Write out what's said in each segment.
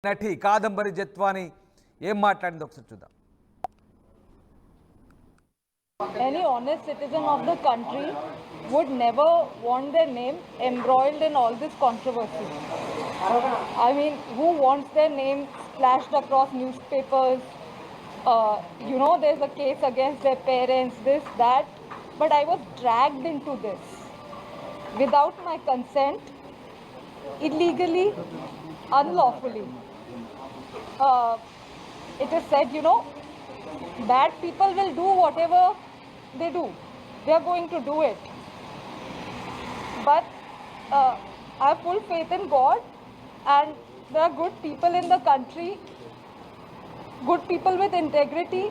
నటి కాదంబరి జత్వాని ఏం మాట్లాడింది ఒకసారి చూద్దాం. Any honest citizen of the country would never want their name embroiled in all this controversy. I mean, who wants their name splashed across newspapers? There's a case against their parents, this, that. But I was dragged into this without my consent, illegally, unlawfully. It is said, bad people will do whatever they do. They are going to do it. But I have full faith in God, and there are good people in the country, good people with integrity,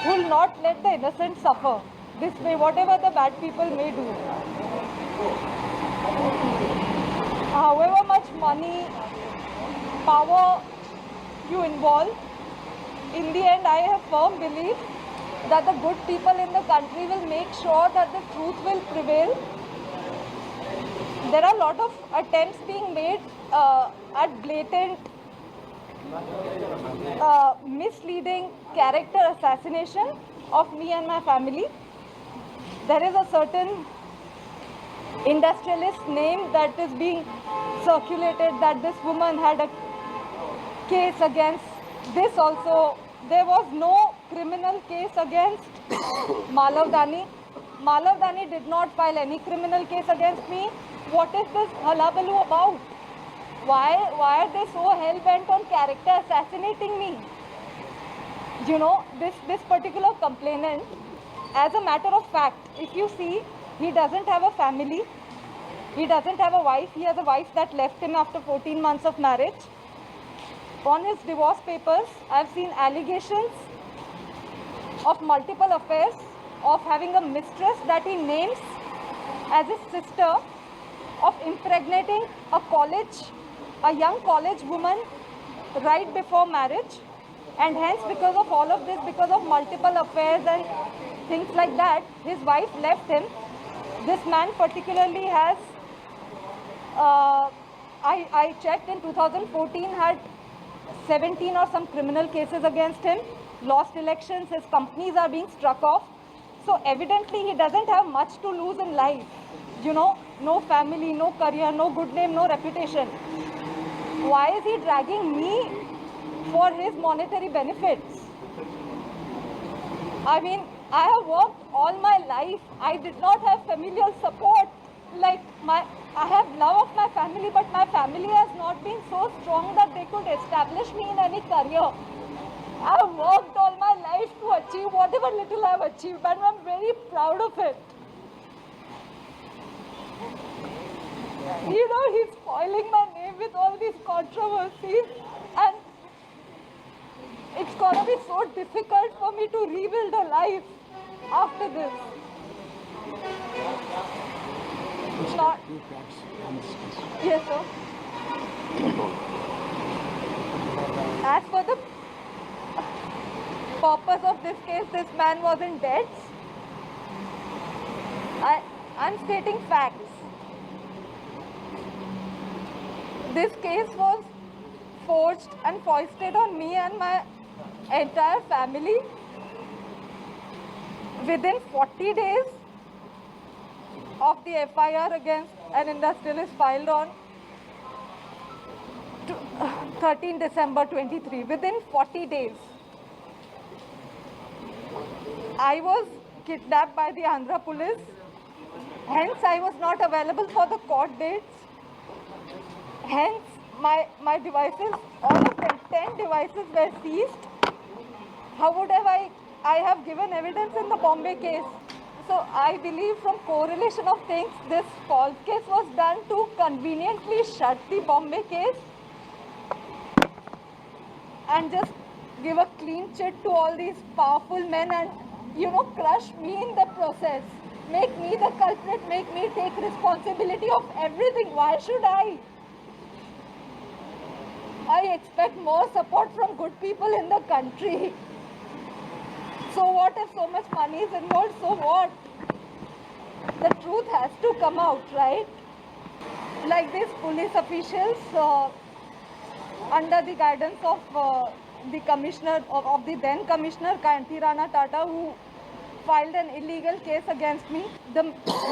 who will not let the innocent suffer this way, whatever the bad people may do. However much money, power you involve, in the end I have firm belief that the good people in the country will make sure that the truth will prevail. There are a lot of attempts being made at blatant, misleading character assassination of me and my family. There is a certain industrialist name that is being circulated that this woman had a case against this also. There was no criminal case against Malav Dani. Malav Dani did not file any criminal case against me. What is this hullabaloo about? Why are they so hell-bent on character assassinating me? This particular complainant, as a matter of fact, if you see, he doesn't have a family. He doesn't have a wife. He has a wife that left him after 14 months of marriage. On his divorce papers, I've seen allegations of multiple affairs, of having a mistress that he names as his sister, of impregnating a young college woman right before marriage. And hence, because of all of this, because of multiple affairs and things like that, his wife left him. This man particularly has, I checked in 2014, had 17 or some criminal cases against him, lost elections, his companies are being struck off. So evidently he doesn't have much to lose in life. No family, no career, no good name, no reputation. Why is he dragging me for his monetary benefits? I mean, I have worked all my life. I did not have familial support. I have love of my family, but my family has not been so strong that they could establish me in any career. I have worked all my life to achieve whatever little I have achieved, and I'm very proud of it. He's spoiling my name with all these controversies, and it's gonna be so difficult for me to rebuild a life after this. Not. Yes, sir. As for the purpose of this case, this man was in debts. I'm stating facts. This case was forged and foisted on me and my entire family within 40 days of the FIR against an industrialist filed on 13 December 23. Within 40 days, I was kidnapped by the Andhra police. Hence, I was not available for the court dates. Hence, my devices, all of them, 10 devices were seized. How would I have given evidence in the Bombay case? So I believe from correlation of things, this false case was done to conveniently shut the Bombay case and just give a clean chit to all these powerful men and, crush me in the process. Make me the culprit, make me take responsibility of everything. Why should I? I expect more support from good people in the country. So what if so much money is involved? So what? The truth has to come out, right? Like these police officials under the guidance of the commissioner, of the then commissioner Kanti Rana Tata, who filed an illegal case against me.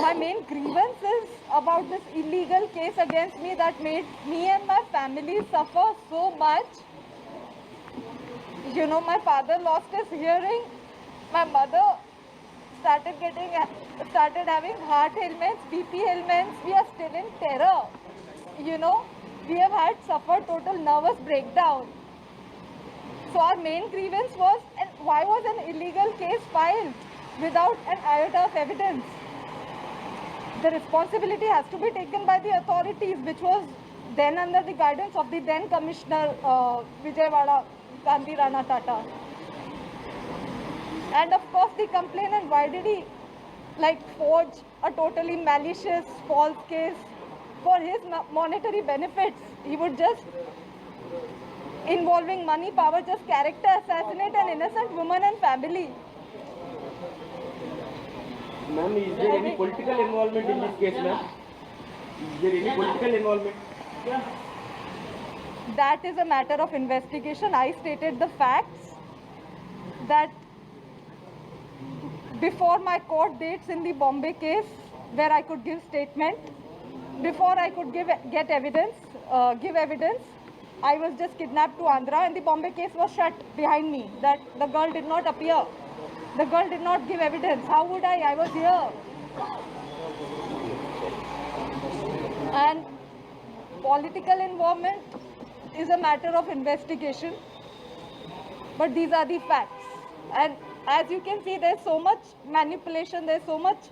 My main grievance is about this illegal case against me that made me and my family suffer so much. You know, my father lost his hearing. My mother started having heart ailments, BP ailments. We are still in terror. You know, we have suffered total nervous breakdown. So our main grievance was, and why was an illegal case filed without an iota of evidence? The responsibility has to be taken by the authorities, which was then under the guidance of the then Commissioner Vijayawada, Kanti Rana Tata. And of course the complainant, why did he forge a totally malicious false case for his monetary benefits? He would just, involving money, power, just character assassinate an innocent woman and family. Ma'am, is there any political involvement in this case, ma'am? Is there any political involvement? That is a matter of investigation. I stated the facts that before my court dates in the Bombay case, where I could give statement, before I could give evidence, I was just kidnapped to Andhra, and the Bombay case was shut behind me, that the girl did not appear. The girl did not give evidence. How would I? I was here. And political involvement is a matter of investigation. But these are the facts. And as you can see, there's so much manipulation, there's so much,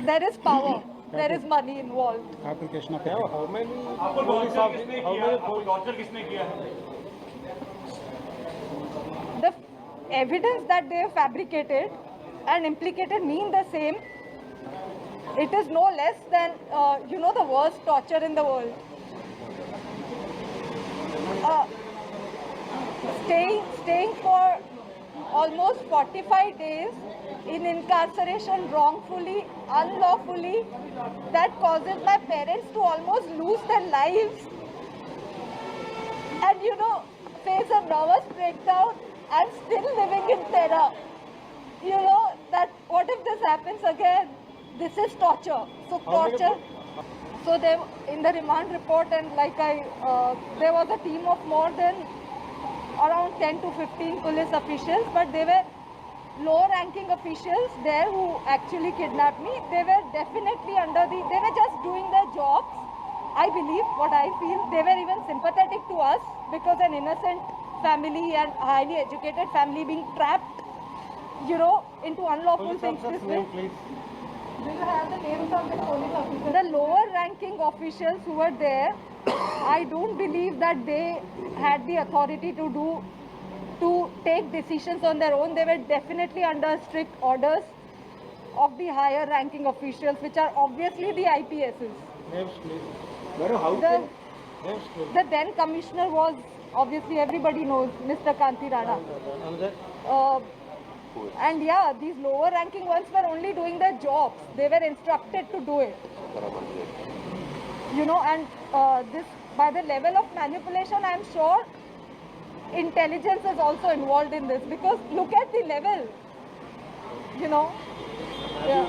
there is power, there is money involved. Application of How many torture किसने किया है? The evidence that they have fabricated and implicated me in the same, it is no less than, the worst torture in the world. Staying for almost 45 days in incarceration wrongfully, unlawfully, that causes my parents to almost lose their lives. And face a nervous breakdown and still living in terror. That what if this happens again? This is torture. So torture. So they, in the remand report, and there was a team of more than around 10 to 15 police officials, but they were low-ranking officials there who actually kidnapped me. They were definitely they were just doing their jobs. I believe, what I feel, they were even sympathetic to us, because an innocent family and highly educated family being trapped, into unlawful things this way. Do you have the names of the police officers? The lower-ranking officials who were there, I don't believe that they had the authority to take decisions on their own. They were definitely under strict orders of the higher-ranking officials, which are obviously the IPSs. Names, please. Names, please. The then commissioner was, obviously everybody knows, Mr. Kanti Rana. And yeah, these lower ranking ones were only doing their jobs. They were instructed to do it. And this, by the level of manipulation, I am sure intelligence is also involved in this, because look at the level, Yeah.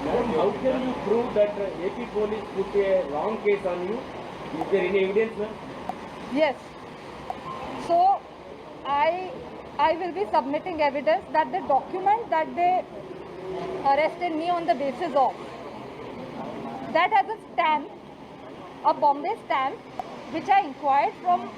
Madam, how can you prove that AP police put a wrong case on you? Is there any evidence, ma'am? Yes. So I will be submitting evidence that the document that they arrested me on the basis of, that has a stamp, a Bombay stamp, which I inquired from